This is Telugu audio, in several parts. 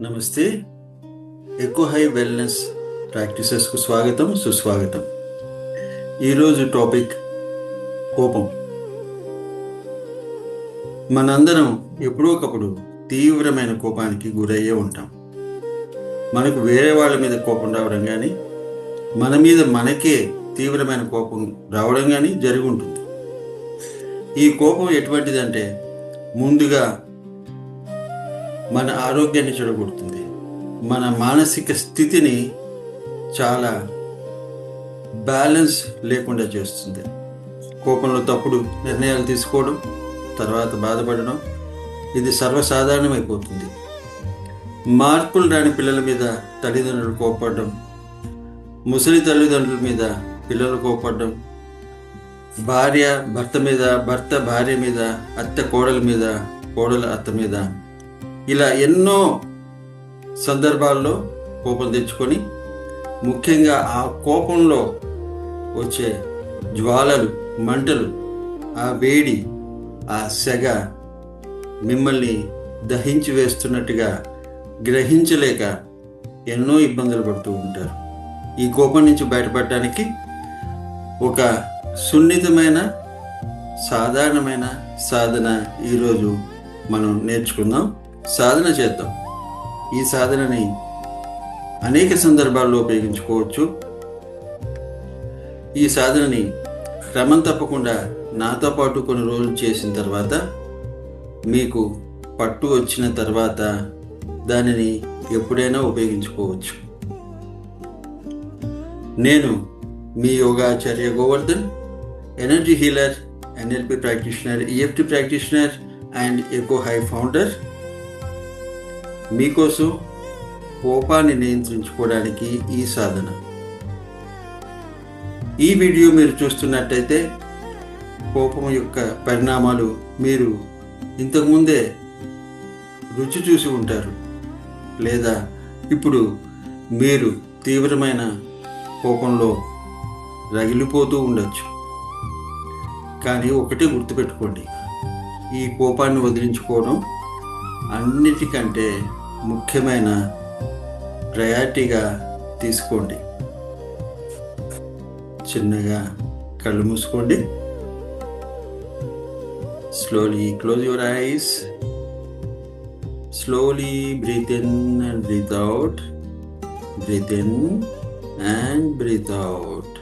నమస్తే. ఎకో హై వెల్నెస్ ప్రాక్టీసెస్కు స్వాగతం, సుస్వాగతం. ఈరోజు టాపిక్ కోపం. మనందరం ఎప్పుడో ఒకప్పుడు తీవ్రమైన కోపానికి గురయ్యే ఉంటాం. మనకు వేరే వాళ్ళ మీద కోపం రావడం కానీ, మన మీద మనకే తీవ్రమైన కోపం రావడం కానీ జరిగి ఉంటుంది. ఈ కోపం ఎటువంటిదంటే ముందుగా మన ఆరోగ్యాన్ని చెడగొడుతుంది, మన మానసిక స్థితిని చాలా బ్యాలెన్స్ లేకుండా చేస్తుంది. కోపంలో తప్పుడు నిర్ణయాలు తీసుకోవడం, తర్వాత బాధపడడం, ఇది సర్వసాధారణమైపోతుంది. మార్పులు రాని పిల్లల మీద తల్లిదండ్రులు కోపపడడం, ముసలి తల్లిదండ్రుల మీద పిల్లలు కోపపడడం, భార్య భర్త మీద, భర్త భార్య మీద, అత్త కోడల మీద, కోడల అత్త మీద, ఇలా ఎన్నో సందర్భాల్లో కోపం తెచ్చుకొని, ముఖ్యంగా ఆ కోపంలో వచ్చే జ్వాలలు, మంటలు, ఆ వేడి, ఆ సెగ మిమ్మల్ని దహించి వేస్తున్నట్టుగా గ్రహించలేక ఎన్నో ఇబ్బందులు పడుతూ ఉంటారు. ఈ కోపం నుంచి బయటపడటానికి ఒక సున్నితమైన సాధారణమైన సాధన ఈరోజు మనం నేర్చుకుందాం, సాధన చేద్దాం. ఈ సాధనని అనేక సందర్భాల్లో ఉపయోగించుకోవచ్చు. ఈ సాధనని క్రమం తప్పకుండా నాతో పాటు కొన్ని రోజులు చేసిన తర్వాత, మీకు పట్టు వచ్చిన తర్వాత దానిని ఎప్పుడైనా ఉపయోగించుకోవచ్చు. నేను మీ యోగాచార్య Govardhan, energy healer, NLP practitioner, EFT practitioner and eco high founder. మీకోసం కోపాన్ని నియంత్రించుకోవడానికి ఈ సాధన. ఈ వీడియో మీరు చూస్తున్నట్టయితే కోపం యొక్క పరిణామాలు మీరు ఇంతకుముందే రుచి చూసి ఉంటారు, లేదా ఇప్పుడు మీరు తీవ్రమైన కోపంలో రగిలిపోతూ ఉండొచ్చు. కానీ ఒకటే గుర్తుపెట్టుకోండి, ఈ కోపాన్ని వదిలించుకోవడం అన్నిటికంటే ముఖ్యమైన ప్రయారిటీగా తీసుకోండి. చిన్నగా కళ్ళు మూసుకోండి. Slowly close your eyes. Slowly breathe in and breathe out. Breathe in and breathe out.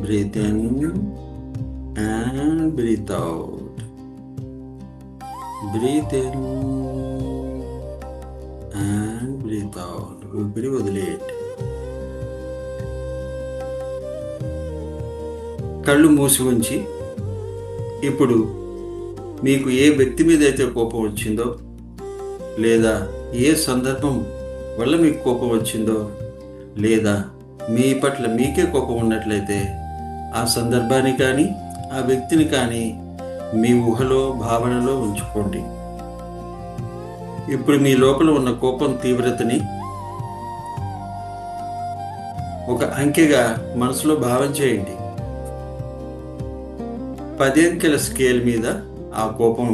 Breathe in and breathe out. Breathe in and breathe out. ఊపిరి వదిలేయండి. కళ్ళు మూసి ఉంచి ఇప్పుడు మీకు ఏ వ్యక్తి మీద అయితే కోపం వచ్చిందో, లేదా ఏ సందర్భం వల్ల మీకు కోపం వచ్చిందో, లేదా మీ పట్ల మీకే కోపం ఉన్నట్లయితే ఆ సందర్భాన్ని కానీ ఆ వ్యక్తిని కానీ మీ ఊహలో, భావనలో ఉంచుకోండి. ఇప్పుడు మీ లోపల ఉన్న కోపం తీవ్రతని ఒక అంకెగా మనసులో భావం చేయండి. 10 అంకెల స్కేల్ మీద ఆ కోపం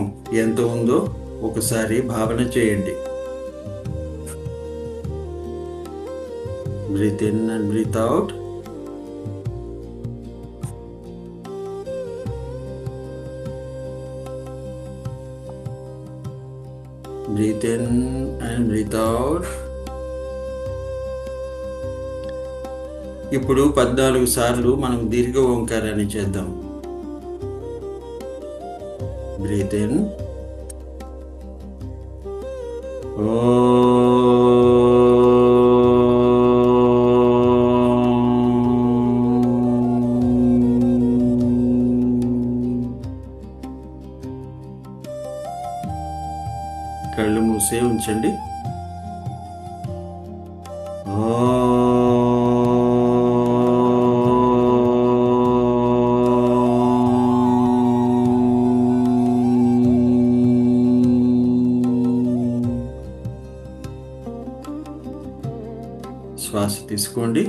ఎంత ఉందో ఒకసారి భావన చేయండి. Breathe in and breathe out. Breathe in and breathe out. ఇప్పుడు 14 సార్లు మనం దీర్ఘ ఓంకారాన్ని చేద్దాం. Breathe in. కళ్ళు మూసే ఉంచండి. శ్వాస తీసుకోండి.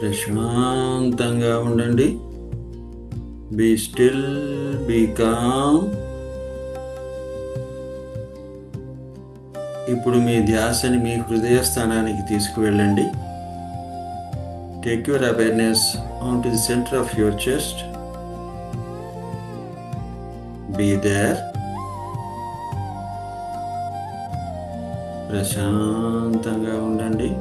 ప్రశాంతంగా ఉండండి. Be still, be calm. ఇప్పుడు మీ ధ్యాసని మీ హృదయ స్థానానికి తీసుకువెళ్ళండి. Take your awareness on to the centre of your chest. Be there. ప్రశాంతంగా ఉండండి.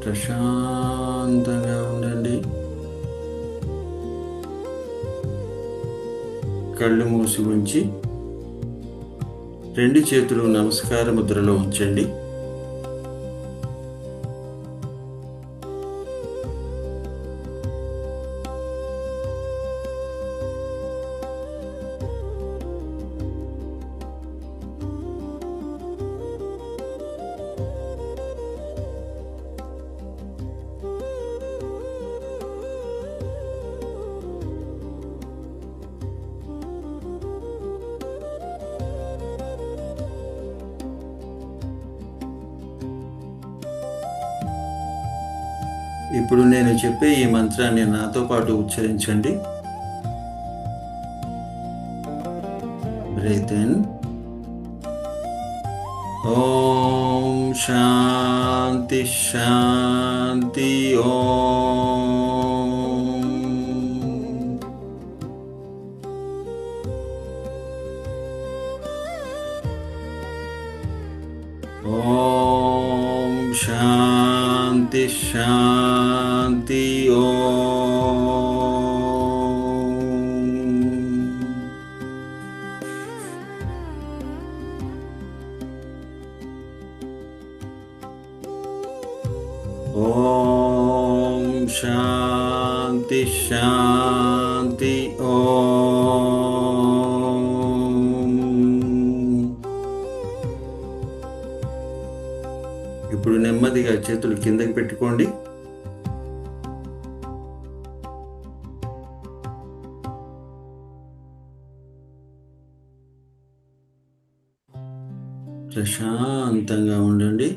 ప్రశాంతంగా ఉండండి. కళ్ళు మూసి ఉంచి 2 చేతులు నమస్కార ముద్రలో ఉంచండి. ఇప్పుడు నేను చెప్పే ఈ మంత్రాన్ని నాతో పాటు ఉచ్చరించండి. Breath in. ఓం శాంతి శాంతి. ఓం. ఓం శాంతి శాంతి. ఓం. ఓం శాంతి శాంతి. ఓం. ఇప్పుడు నెమ్మదిగా చేతులు కిందకి పెట్టుకోండి. ప్రశాంతంగా ఉండండి.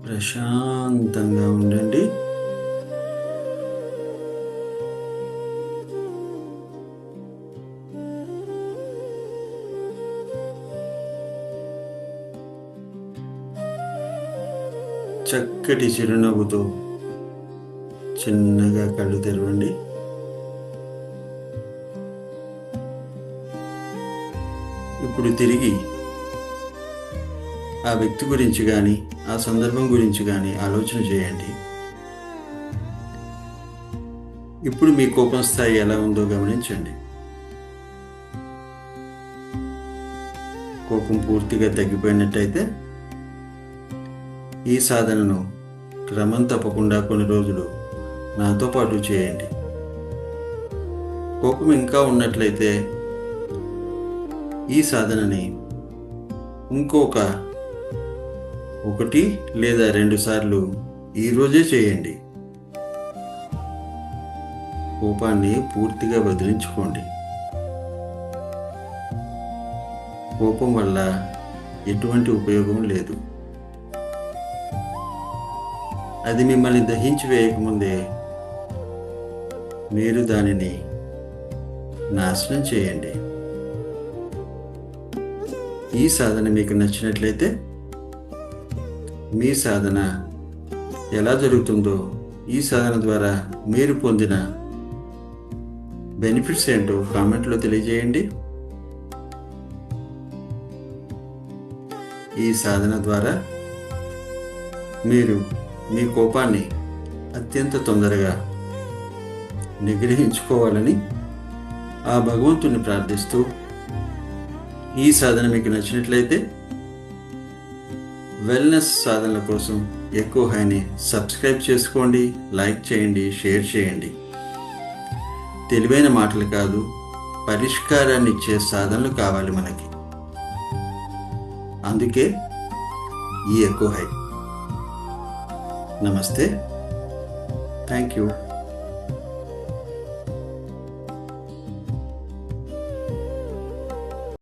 ప్రశాంతంగా ఉండండి. చక్కటి చిరునవ్వుతో చిన్నగా కళ్ళు తెరవండి. ఇప్పుడు తిరిగి ఆ వ్యక్తి గురించి కానీ ఆ సందర్భం గురించి కానీ ఆలోచన చేయండి. ఇప్పుడు మీ కోపం స్థాయి ఎలా ఉందో గమనించండి. కోపం పూర్తిగా తగ్గిపోయినట్టయితే ఈ సాధనను క్రమం తప్పకుండా కొన్ని రోజులు నాతో పాటు చేయండి. కోపం ఇంకా ఉన్నట్లయితే ఈ సాధనని ఇంకొక 1 లేదా 2 సార్లు ఈరోజే చేయండి. కోపాన్ని పూర్తిగా వదిలించుకోండి. కోపం వల్ల ఎటువంటి ఉపయోగం లేదు. అది మిమ్మల్ని దహించి వేయకముందే మీరు దానిని నాశనం చేయండి. ఈ సాధన మీకు నచ్చినట్లయితే మీ సాధన ఎలా జరుగుతుందో, ఈ సాధన ద్వారా మీరు పొందిన బెనిఫిట్స్ ఏంటో కామెంట్లో తెలియజేయండి. ఈ సాధన ద్వారా మీరు మీ కోపాన్ని అత్యంత తొందరగా నిగ్రహించుకోవాలని ఆ భగవంతుని ప్రార్థిస్తూ, ఈ సాధన మీకు నచ్చినట్లయితే వెల్నెస్ సాధనల కోసం ఎక్కువ హైని సబ్స్క్రైబ్ చేసుకోండి, లైక్ చేయండి, షేర్ చేయండి. తెలివైన మాటలు కాదు, పరిష్కారాన్ని ఇచ్చే సాధనలు కావాలి మనకి. అందుకే ఈ ఎక్కువ హై. నమస్తే. Thank you.